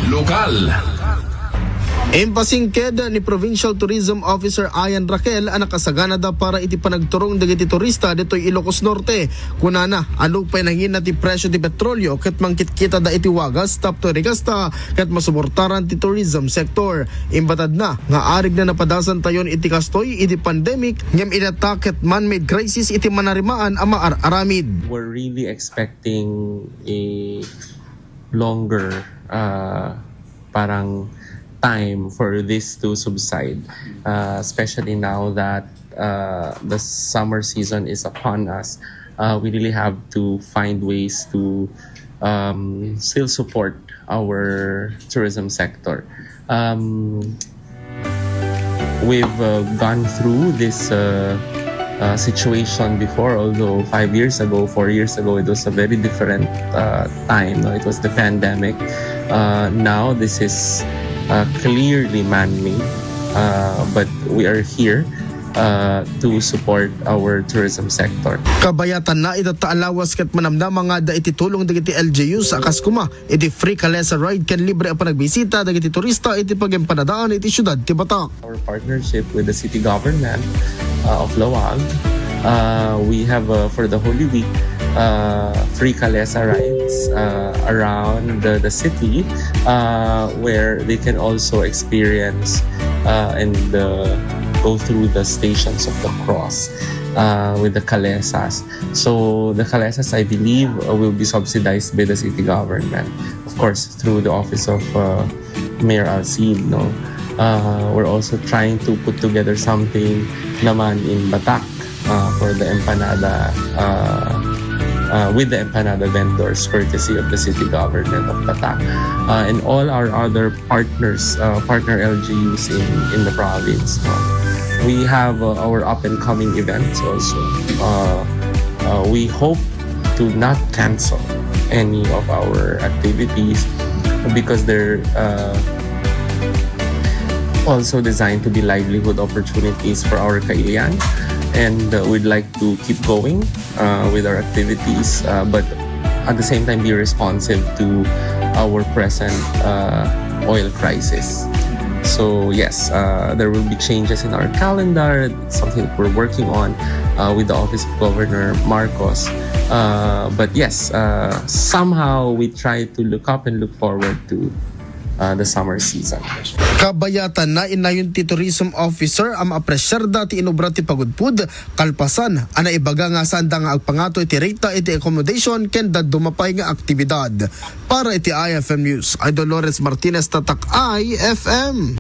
Lokal. Empasing KED ni Provincial Tourism Officer �ANC ang nakasaganada para iti panagturong dagiti turista ditoy Ilocos Norte. Kunana, ano pa nangin na ti presyo ti petrolyo ket mangkit-kita da iti wagas tapto regasta ket masuportaran ti tourism sector. Imbatad na nga arig na napadasan tayon iti kastoy iti pandemic ngem inatak ket man-made crisis iti manarimaan a maar-aramid. We're really expecting a longer parang time for this to subside, especially now that the summer season is upon us. We really have to find ways to still support our tourism sector. We've gone through this situation before, although 5 years ago, 4 years ago, it was a very different time. It was the pandemic. Now this is clearly man-made, but we are here to support our tourism sector. Kabayatan na ito taalawas ket manamda mga da iti tulong dagiti LGU sa 𝐓𝐔𝐑𝐈𝐒 iti free kalesa ride ken libre ang panagbisita dagiti turista iti pagempanadaan iti syudad ti Batak. Our partnership with the city government of Lawag, we have for the Holy Week free kalesa rides around the city where they can also experience and go through the stations of the cross with the kalesas. So the kalesas, I believe, will be subsidized by the city government, of course, through the office of Mayor Alcide. We're also trying to put together something naman in Batak for the empanada, with the empanada vendors, courtesy of the city government of Batak, and all our other partners, partner LGUs in the province. We have our up-and-coming events also. We hope to not cancel any of our activities because they're also designed to be livelihood opportunities for our Kailian. And we'd like to keep going with our activities, but at the same time be responsive to our present oil crisis. So yes, there will be changes in our calendar. It's something that we're working on with the Office of Governor Marcos. But yes, somehow we try to look up and look forward to the summer season. Kabayatan na inayon ti tourism officer ang maapresyar dati inobra ti pagudpud kalpasan ana ibaga nga sanda nga agpangato iti rata iti accommodation ken dumapay nga aktibidad. Para iti IFM News, Idol Lawrence Martinez, Tatak IFM.